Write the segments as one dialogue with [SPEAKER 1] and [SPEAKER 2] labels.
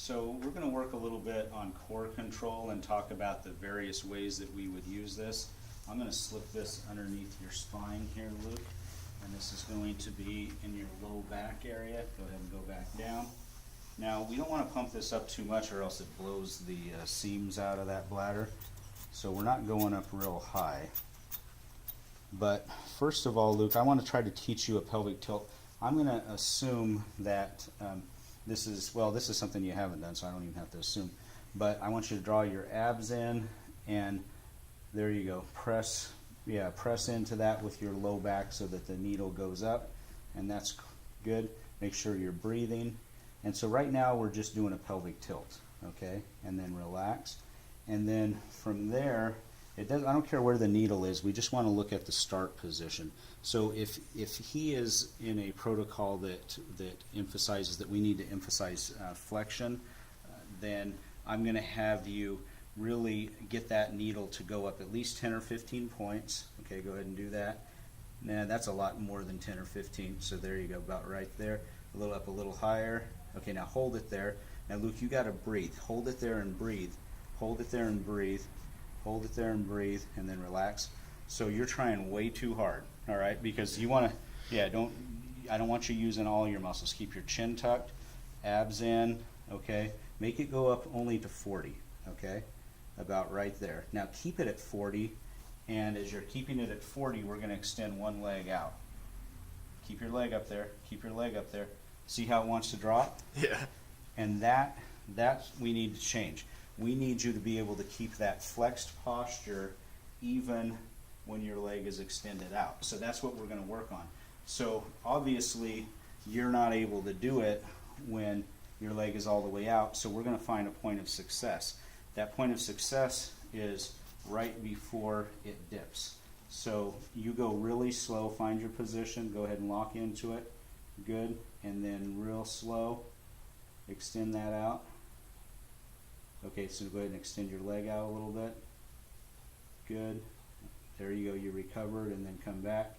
[SPEAKER 1] So we're going to work a little bit on core control and talk about the various ways that we would use this. I'm going to slip this underneath your spine here, Luke, and this is going to be in your low back area. Go ahead and go back down. Now, we don't want to pump this up too much or else it blows the seams out of that bladder. So we're not going up real high. But first of all, Luke, I want to try to teach you a pelvic tilt. I'm going to assume that this is something you haven't done, so I don't even have to assume. But I want you to draw your abs in, and there you go. Press into that with your low back so that the needle goes up, and that's good. Make sure you're breathing. And so right now we're just doing a pelvic tilt, okay? And then relax. And then from there, I don't care where the needle is, we just want to look at the start position. So if he is in a protocol that emphasizes that we need to emphasize flexion, then I'm going to have you really get that needle to go up at least 10 or 15 points. Okay, go ahead and do that. Nah, that's a lot more than 10 or 15, so there you go, about right there. A little up, a little higher. Okay, now hold it there. Now Luke, you got to breathe. Hold it there and breathe. Hold it there and breathe. Hold it there and breathe, and then relax. So you're trying way too hard, all right? Because you want to, I don't want you using all your muscles. Keep your chin tucked, abs in, okay? Make it go up only to 40, okay? About right there. Now keep it at 40, and as you're keeping it at 40, we're going to extend one leg out. Keep your leg up there. Keep your leg up there. See how it wants to drop?
[SPEAKER 2] Yeah.
[SPEAKER 1] And that we need to change. We need you to be able to keep that flexed posture even when your leg is extended out. So that's what we're going to work on. So obviously you're not able to do it when your leg is all the way out, so we're going to find a point of success. That point of success is right before it dips. So you go really slow, find your position, go ahead and lock into it. Good. And then real slow, extend that out. Okay, so go ahead and extend your leg out a little bit. Good. There you go, you recovered, and then come back.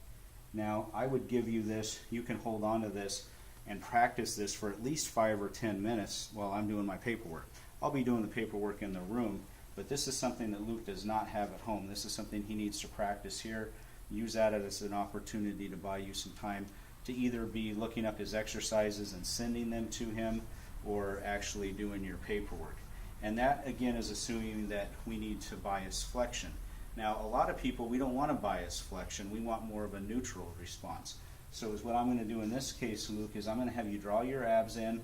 [SPEAKER 1] Now, I would give you this, you can hold on to this and practice this for at least 5 or 10 minutes while I'm doing my paperwork. I'll be doing the paperwork in the room, but this is something that Luke does not have at home. This is something he needs to practice here. Use that as an opportunity to buy you some time to either be looking up his exercises and sending them to him or actually doing your paperwork. And that, again, is assuming that we need to bias flexion. Now, a lot of people, we don't want to bias flexion. We want more of a neutral response. So is what I'm going to do in this case, Luke, is I'm going to have you draw your abs in,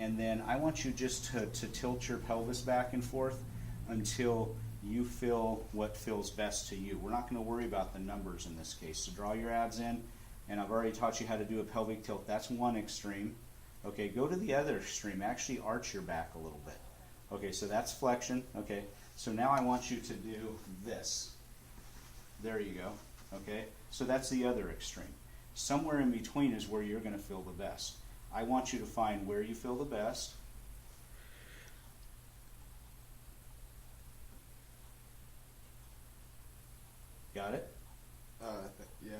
[SPEAKER 1] and then I want you just to tilt your pelvis back and forth until you feel what feels best to you. We're not going to worry about the numbers in this case. So draw your abs in, and I've already taught you how to do a pelvic tilt. That's one extreme. Okay, go to the other extreme. Actually arch your back a little bit. Okay, so that's flexion. Okay, so now I want you to do this. There you go. Okay, so that's the other extreme. Somewhere in between is where you're going to feel the best. I want you to find where you feel the best. Got it?
[SPEAKER 2] Yeah.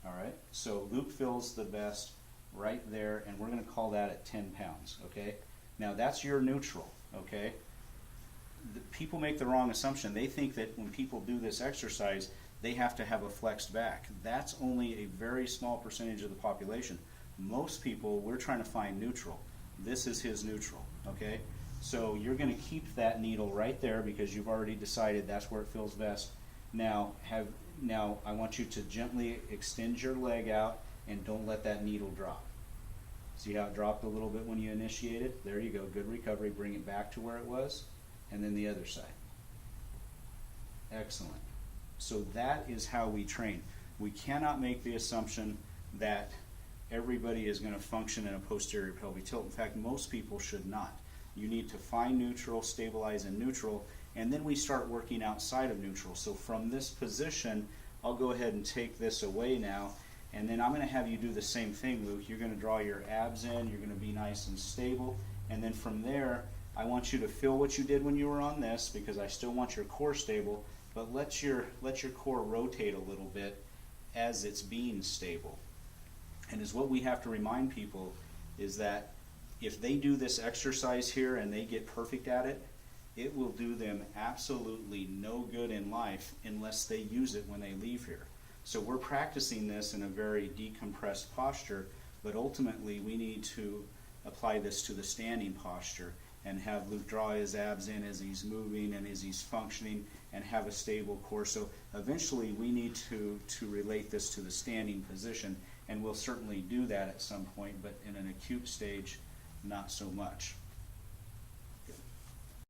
[SPEAKER 1] All right, so Luke feels the best right there, and we're going to call that at 10 pounds, okay? Now that's your neutral, okay? People make the wrong assumption. They think that when people do this exercise, they have to have a flexed back. That's only a very small percentage of the population. Most people, we're trying to find neutral. This is his neutral, okay? So you're going to keep that needle right there because you've already decided that's where it feels best. Now I want you to gently extend your leg out and don't let that needle drop. See how it dropped a little bit when you initiated? There you go, good recovery. Bring it back to where it was, and then the other side. Excellent. So that is how we train. We cannot make the assumption that everybody is going to function in a posterior pelvic tilt. In fact, most people should not. You need to find neutral, stabilize in neutral, and then we start working outside of neutral. So from this position, I'll go ahead and take this away now, and then I'm going to have you do the same thing, Luke. You're going to draw your abs in, you're going to be nice and stable, and then from there, I want you to feel what you did when you were on this, because I still want your core stable, but let your core rotate a little bit as it's being stable. And is what we have to remind people is that if they do this exercise here and they get perfect at it, it will do them absolutely no good in life unless they use it when they leave here. So we're practicing this in a very decompressed posture, but ultimately we need to apply this to the standing posture and have Luke draw his abs in as he's moving and as he's functioning and have a stable core. So eventually we need to relate this to the standing position, and we'll certainly do that at some point, but in an acute stage, not so much.